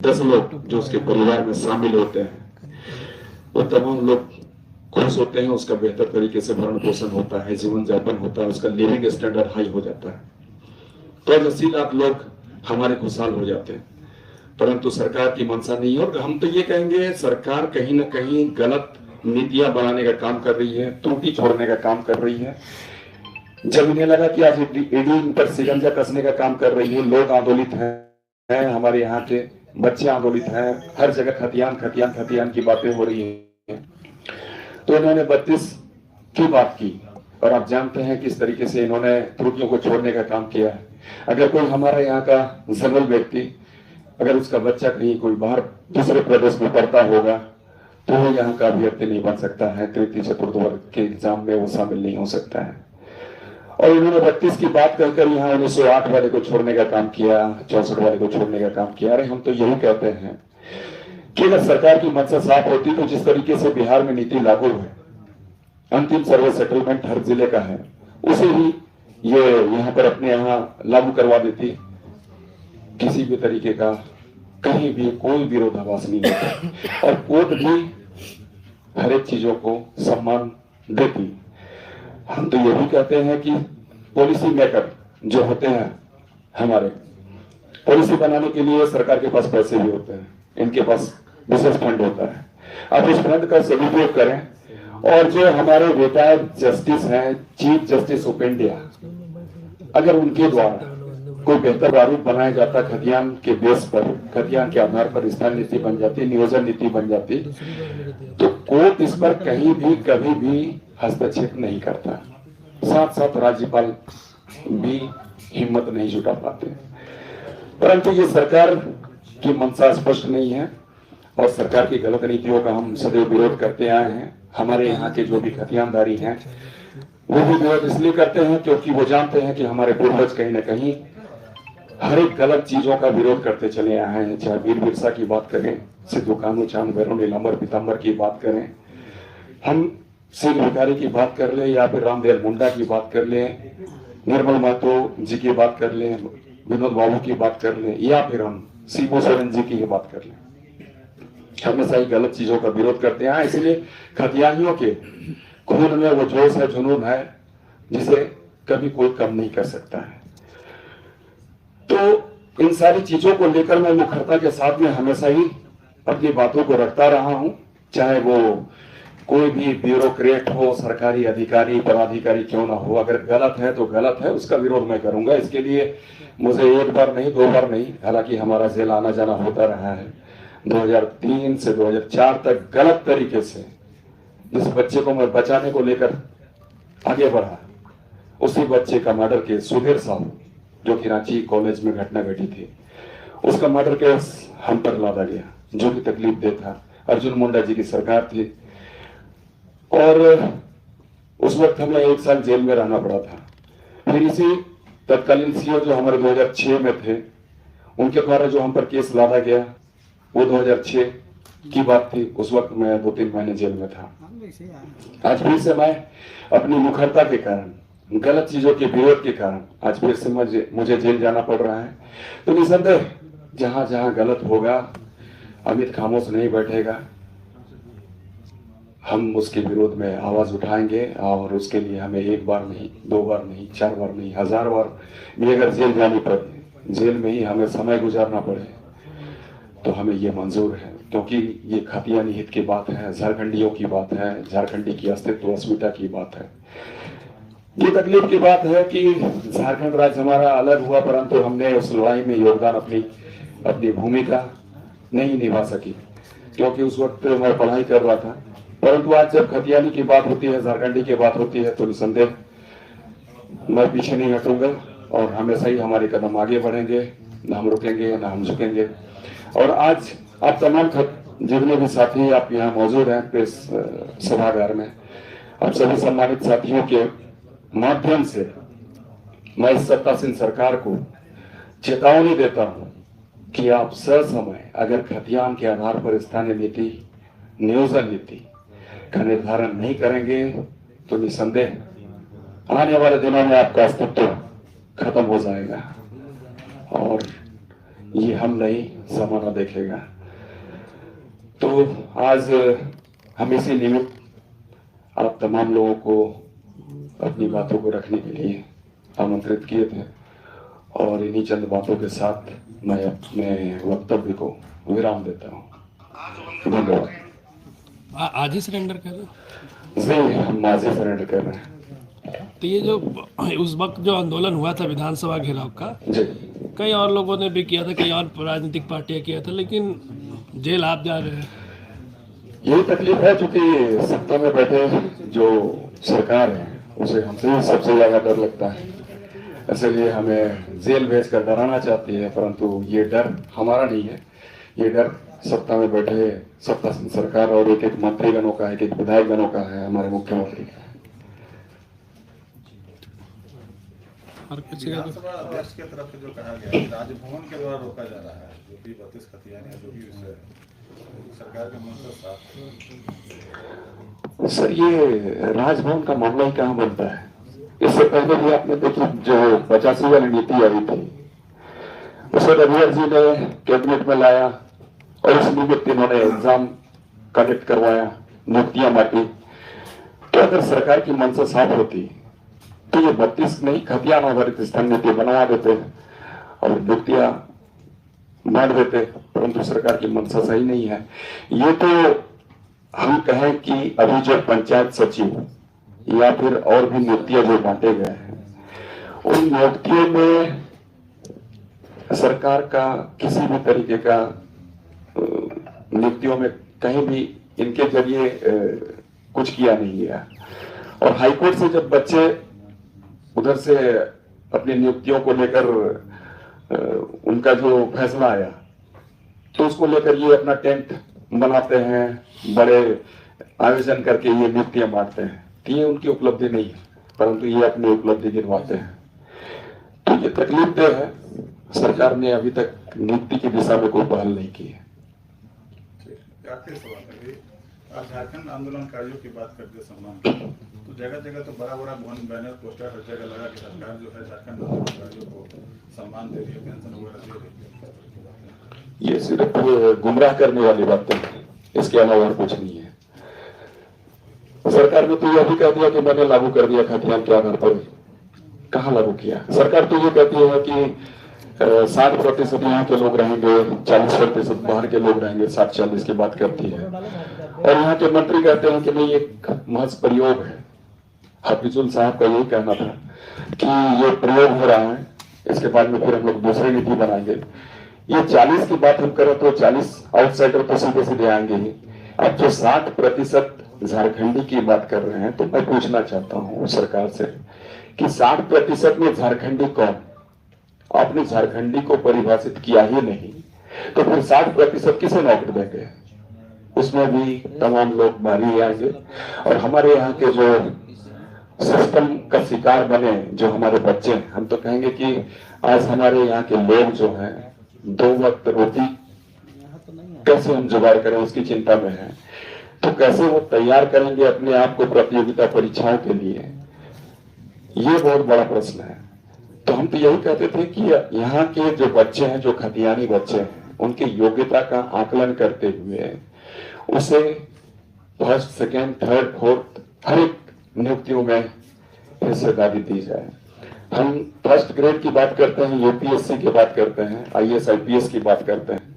10 लोग जो उसके परिवार में शामिल होते हैं, वो तमाम लोग खुश होते हैं, उसका बेहतर तरीके से भरण पोषण होता है, जीवन यापन होता है, उसका लिविंग स्टैंडर्ड हाई हो जाता है, तो 80 लाख लोग हमारे खुशहाल हो जाते हैं। परंतु सरकार की मंशा नहीं है, और हम तो ये कहेंगे सरकार कहीं ना कहीं गलत नीतियां बनाने का काम कर रही है, त्रुटि छोड़ने का काम कर रही है। जब इन्हें लगा कि आज ईडी पर शिकंजा कसने का काम कर रही है, लोग आंदोलित हैं, हमारे यहाँ के बच्चे आंदोलित हैं, हर जगह खतियान खतियान खतियान की बातें हो रही है, तो इन्होंने 32 की बात की। और आप जानते हैं किस तरीके से इन्होंने त्रुटियों को छोड़ने का काम किया है। अगर कोई हमारे यहाँ का जनरल व्यक्ति, अगर उसका बच्चा कहीं कोई बाहर दूसरे प्रदेश में पढ़ता होगा, तो वो यहाँ का अभ्यर्थी नहीं बन सकता है, तृतीय चतुर्थ वर्ग के एग्जाम में वो शामिल नहीं हो सकता है। और इन्होंने 32 की बात कहकर यहाँ 1908 वाले को छोड़ने का काम किया, 64 वाले को छोड़ने का काम किया। अरे हम तो यही कहते हैं कि अगर सरकार की मंशा साफ होती तो जिस तरीके से बिहार में नीति लागू है, अंतिम सर्वे सेटलमेंट हर जिले का है, उसे ही ये यहाँ पर अपने यहाँ लागू करवा देती। किसी भी तरीके का कहीं भी कोई विरोधाभास नहीं होता, और कोर्ट भी हर एक चीजों को सम्मान देती। हम तो ये भी कहते हैं कि पॉलिसी मेकर जो होते हैं हमारे, पॉलिसी बनाने के लिए सरकार के पास पैसे भी होते हैं, इनके पास विशेष फंड होता है। आप इस फंड का सदुपयोग करें, और जो हमारे रिटायर्ड जस्टिस हैं, चीफ जस्टिस ऑफ इंडिया, अगर उनके द्वारा कोई बेहतर प्रारूप बनाया जाता खतियान के बेस पर, खतियान के आधार पर स्थान नीति बन जाती, नियोजन नीति बन जाती, तो कोर्ट इस पर कहीं भी कभी भी हस्तक्षेप नहीं करता। साथ साथ राज्यपाल भी हिम्मत नहीं जुटा पाते। परंतु ये सरकार की मंशा स्पष्ट नहीं है, और सरकार की गलत नीतियों का हम सदैव विरोध करते आए हैं। हमारे यहाँ के जो भी खतियानदारी हैं, वो भी विरोध इसलिए करते हैं क्योंकि वो जानते हैं कि हमारे पूर्वज कहीं ना कहीं हर एक गलत चीजों का विरोध करते चले आए हैं। चाहे वीर बिरसा की बात करें, सिद्धू कान्हू चांद भैरव नीलांबर पीतांबर की बात करें, हम सिंह भिखारी की बात कर ले, या फिर रामदयाल मुंडा की बात कर ले, निर्मल महतो जी की बात कर ले, विनोद बाबू की बात कर ले, या फिर हम सीपो सोरेन जी की बात कर ले, हमेशा ही गलत चीजों का विरोध करते हैं। इसलिए खतियानियों के खून में वो जोश है, जुनून है, जिसे कभी कोई कम नहीं कर सकता है। तो इन सारी चीजों को लेकर मैं मुखरता के साथ में हमेशा ही अपनी बातों को रखता रहा हूं, चाहे वो कोई भी ब्यूरोक्रेट हो, सरकारी अधिकारी पदाधिकारी क्यों ना हो। अगर गलत है तो गलत है, उसका विरोध मैं करूंगा। इसके लिए मुझे एक बार नहीं, 2 बार नहीं, हालांकि हमारा जेल आना जाना होता रहा है। 2003 से 2004 तक गलत तरीके से जिस बच्चे को मैं बचाने को लेकर आगे बढ़ा, उसी बच्चे का मर्डर केस, सुधीर साहू जो कि रांची कॉलेज में घटना घटी थी, उसका मर्डर केस हम पर लादा गया, जो कि तकलीफ दे था। अर्जुन मुंडा जी की सरकार थी, और उस वक्त हमें 1 साल जेल में रहना पड़ा था। फिर इसी तत्कालीन सीओ जो हमारे 2006 में थे, उनके द्वारा जो हम पर केस लादा गया, वो 2006 की बात थी। उस वक्त मैं 2-3 महीने जेल में था। आज फिर से मैं अपनी मुखरता के कारण, गलत चीजों के विरोध के कारण आज फिर से मुझे जेल जाना पड़ रहा है। तो निसंदेह जहां जहां गलत होगा, अमित खामोश नहीं बैठेगा, हम उसके विरोध में आवाज उठाएंगे। और उसके लिए हमें 1 बार नहीं, 2 बार नहीं, 4 बार नहीं, 1000 बार भी अगर जेल जानी पड़े, जेल में ही हमें समय गुजारना पड़े, तो हमें ये मंजूर है। क्योंकि ये खतियानी हित की बात है, झारखंडियों की बात है, झारखंडी की अस्तित्व अस्मिता की बात है। ये तकलीफ की बात है कि झारखंड राज्य हमारा अलग हुआ, परंतु हमने उस लड़ाई में योगदान, अपनी भूमिका नहीं निभा सकी, क्योंकि उस वक्त मैं पढ़ाई कर रहा था। परंतु आज जब खतियानी की बात होती है, झारखंडी की बात होती है, तो निसंदेह मैं पीछे नहीं हटूंगा, और हमेशा ही हमारे कदम आगे बढ़ेंगे, न हम रुकेंगे न हम झुकेंगे। और आज आप तमाम जितने भी साथी आप यहाँ मौजूद हैं प्रेस सभागार में, आप सभी सम्मानित साथियों के माध्यम से मैं इस सत्तासीन सरकार को चेतावनी देता हूं कि आप ससमय अगर खतियान के आधार पर स्थानीय नीति, नियोजन नीति का निर्धारण नहीं करेंगे, तो निसंदेह आने वाले दिनों में आपका अस्तित्व खत्म हो जाएगा। और ये हम नहीं, जमाना देखेगा। तो आज हम इसी निमित्त आप तमाम लोगों को अपनी बातों को रखने के लिए आमंत्रित किए थे और इन्हीं चंद बातों के साथ मैं अपने वक्तव्य को विराम देता हूँ। धन्यवाद। आज ही सरेंडर कर रहे हो? जी, हम आज ही सरेंडर कर रहे हैं। तो ये जो उस वक्त जो आंदोलन हुआ था विधानसभा घेराव का, जी, कई और लोगों ने भी किया था, कई और राजनीतिक पार्टियां किया था, लेकिन जेल आप जा रहे हैं। यही तकलीफ है, चूंकि सत्ता में बैठे जो सरकार है उसे हमसे सबसे ज्यादा डर लगता है, इसलिए हमें जेल भेज कर डराना चाहती है, परंतु ये डर हमारा नहीं है। ये डर सत्ता में बैठे सत्ता सरकार और एक एक मंत्रीगणों का, एक एक विधायकगणों का है, हमारे मुख्यमंत्री का। और कुछ विधानसभा अध्यक्ष की तरफ से जो कहा गया राजभवन के द्वारा रोका जा रहा है, जो भी 32 खतियाने जो भी विषय सरकार के मंशा साफ है। सर, ये राजभवन का मामला ही कहाँ बनता है? इससे पहले भी आपने देखी जो 85 वाली नीति आई थी, उसे रघुवर जी ने कैबिनेट में लाया और उस निमित्त इन्होंने एग्जाम कंडक्ट करवाया, नियुक्तियां बांटी। तो अगर सरकार की मंशा साफ होती तो ये 32 नहीं, खतियान आधारित स्थान नीति बनवा देते और नियुक्तियां बांट देते, परंतु सरकार की मंशा सही नहीं है। ये तो हम कहें कि अभी जो पंचायत सचिव या फिर और भी नियुक्तियां जो बांटे गए हैं, उन नियुक्तियों में सरकार का किसी भी तरीके का नियुक्तियों में कहीं भी इनके जरिए कुछ किया नहीं गया। और हाईकोर्ट से जब बच्चे उधर से अपनी नियुक्तियों को लेकर उनका जो फैसला आया, तो उसको लेकर ये अपना टेंट बनाते हैं, बड़े आयोजन करके ये नियुक्तियां बांटते हैं। तो ये उनकी उपलब्धि नहीं है, परंतु ये अपनी उपलब्धि गिनवाते हैं। तो ये तकलीफदेह है, सरकार ने अभी तक नियुक्ति की दिशा में कोई पहल नहीं की है। आखिरी सवाल है, आज झारखंड आंदोलनकारियों की बात करते सम्मान, तो जगह जगह तो बड़ा बड़ा बैनर पोस्टर हर जगह लगा कि सरकार जो है झारखंड आंदोलनकारियों को सम्मान दे रही है, पेंशन वगैरह दे रही है। ये सिर्फ गुमराह करने वाली बातें हैं, इसके अलावा और कुछ नहीं है। सरकार ने तो यह भी कह दिया कि मैंने लागू कर दिया खतियान के आधार पर। कहाँ लागू किया? सरकार तो ये कहती है कि 60% यहाँ के लोग रहेंगे, 40% बाहर के लोग रहेंगे, 60-40 की बात करती है। और यहाँ के मंत्री कहते हैं कि नहीं, एक महज प्रयोग है। हफीजुल साहब का यही कहना था कि ये प्रयोग हो रहा है, इसके बाद में फिर हम लोग दूसरी नीति बनाएंगे। ये 40 की बात हम करें तो 40 आउटसाइडर तो सीधे सीधे आएंगे ही। अब जो 60% झारखंडी की बात कर रहे हैं, तो मैं पूछना चाहता हूँ सरकार से कि 60% में झारखंडी कौन? आपने झारखंडी को परिभाषित किया ही नहीं, तो फिर 60% किसे नौकरी देंगे? उसमें भी तमाम लोग बाहरी आएंगे और हमारे यहाँ के जो सिस्टम का शिकार बने, जो हमारे बच्चे हैं, हम तो कहेंगे कि आज हमारे यहाँ के लोग जो हैं 2 वक्त रोटी कैसे हम जुगाड़ करें उसकी चिंता में है। तो कैसे वो तैयार करेंगे अपने आप को प्रतियोगिता परीक्षाओं के लिए, ये बहुत बड़ा प्रश्न है। तो हम तो यही कहते थे कि यहाँ के जो बच्चे हैं, जो खतियानी बच्चे हैं, उनकी योग्यता का आकलन करते हुए उसे फर्स्ट, सेकेंड, थर्ड, फोर्थ हर एक नियुक्तियों में हिस्सेदारी दी जाए। हम फर्स्ट ग्रेड की बात करते हैं, यूपीएससी की बात करते हैं, आईएएस आईपीएस की बात करते हैं,